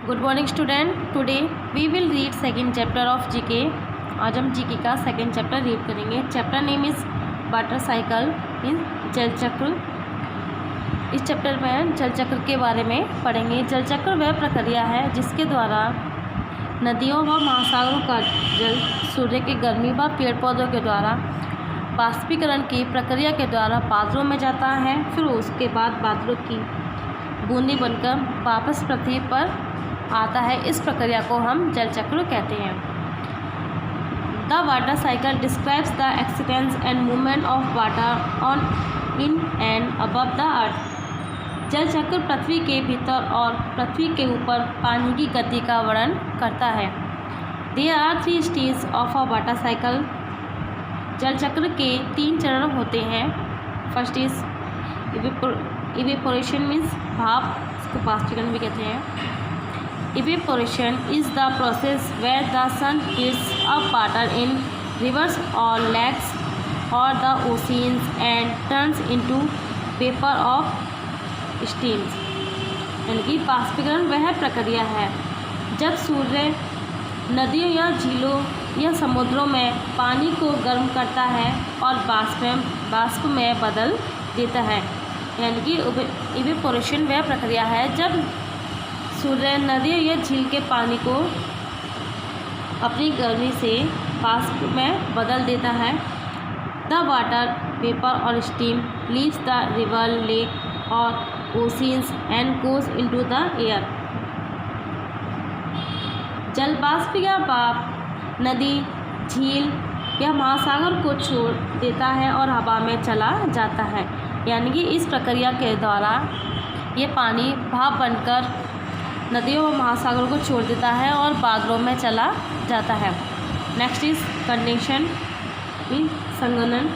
Good morning student. Today we will read second chapter of GK. आज हम GK का second chapter read करेंगे। Chapter name is water cycle in जल चक्र। इस चैप्टर में जल चक्र के बारे में पढ़ेंगे। जल चक्र वह प्रक्रिया है जिसके द्वारा नदियों व महासागरों का जल सूर्य की गर्मी व पेड़ पौधों के द्वारा बाष्पीकरण की प्रक्रिया के द्वारा बादलों में जाता है, फिर उसके बाद बादलों की बूंदी बनकर वापस पृथ्वी पर आता है। इस प्रक्रिया को हम जल चक्र कहते हैं। The water cycle describes the existence and movement of water on in and above the earth. जल चक्र पृथ्वी के भीतर और पृथ्वी के ऊपर पानी की गति का वर्णन करता है। There are 3 stage of a water cycle. जल चक्र के 3 चरण होते हैं। फर्स्ट इज इवेपोरेशन मीन्स भाप, इसको बाष्पीकरण भी कहते हैं। Evaporation is the process where the sun heats up water in rivers or lakes or the oceans and turns into vapor of steam। यानी कि बाष्पीकरण वह प्रक्रिया है जब सूर्य नदियों या झीलों या समुद्रों में पानी को गर्म करता है और बाष्प में बदल देता है। यानी कि इवेपोरेशन वह प्रक्रिया है जब सूर्य नदियों या झील के पानी को अपनी गर्मी से बाष्प में बदल देता है। द वाटर वेपर और steam leaves the river, lake और oceans and goes into the air. जल बाष्प या भाप नदी, झील या महासागर को छोड़ देता है और हवा में चला जाता है। यानी कि इस प्रक्रिया के द्वारा ये पानी भाप बनकर नदियों व महासागरों को छोड़ देता है और बादलों में चला जाता है। नेक्स्ट इज कंडेंसेशन मीन संघनन।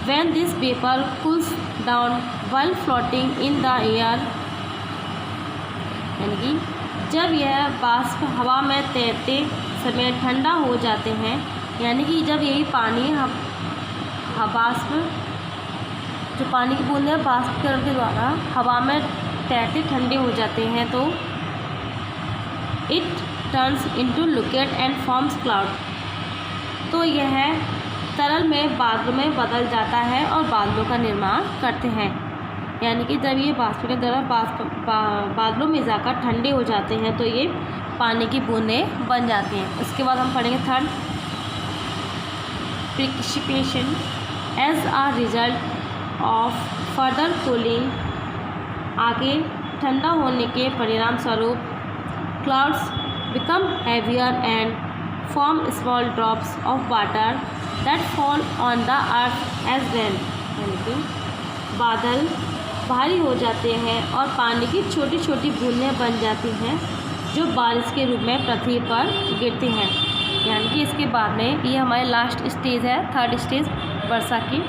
When this vapour cools down while floating in the air. यानी कि जब यह बाष्प हवा में तैरते समय ठंडा हो जाते हैं, यानी कि जब यही पानी बाष्प जो पानी की बूंदें बाष्पीकरण के द्वारा हवा में तैरते ठंडे हो जाते हैं तो it turns into liquid and forms cloud. तो यह तरल में बादलों में बदल जाता है और बादलों का निर्माण करते हैं। यानी कि जब ये बाष्पीकरण द्वारा बादलों में जाकर ठंडे हो जाते हैं तो ये पानी की बूंदें बन जाती हैं। उसके बाद हम पढ़ेंगे third precipitation as a result of further cooling. आगे ठंडा होने के परिणाम स्वरूप clouds become heavier and form small drops of water that fall on the earth as rain। यानी कि बादल भारी हो जाते हैं और पानी की छोटी छोटी बूंदें बन जाती हैं जो बारिश के रूप में पृथ्वी पर गिरती हैं। यानी कि इसके बाद में ये हमारे लास्ट स्टेज है, थर्ड स्टेज वर्षा की।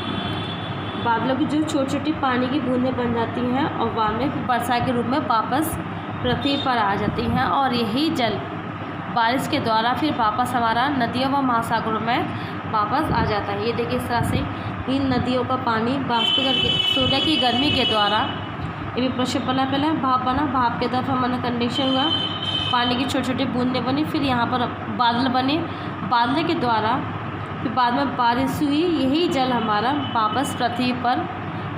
बादलों की जो छोटी छोटी पानी की बूंदें बन जाती हैं और बाद में वर्षा के रूप में वापस पृथ्वी पर आ जाती हैं और यही जल बारिश के द्वारा फिर वापस हमारा नदियों व महासागरों में वापस आ जाता है। ये देखिए इस तरह से इन नदियों का पानी बाष्पीकरण के सूर्य की गर्मी के द्वारा इवेपोरेशन बना, पहले भाप बना, भाप के तरफ हमारा कंडेंसेशन हुआ, पानी की छोटी छोटी बूंदें बनी, फिर यहाँ पर बादल बने, बादल के द्वारा फिर बाद में बारिश हुई, यही जल हमारा वापस पृथ्वी पर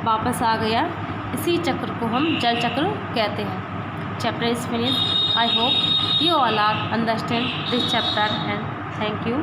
वापस आ गया। इसी चक्र को हम जल चक्र कहते हैं। Chapter is finished. I hope you all are understand this chapter and thank you.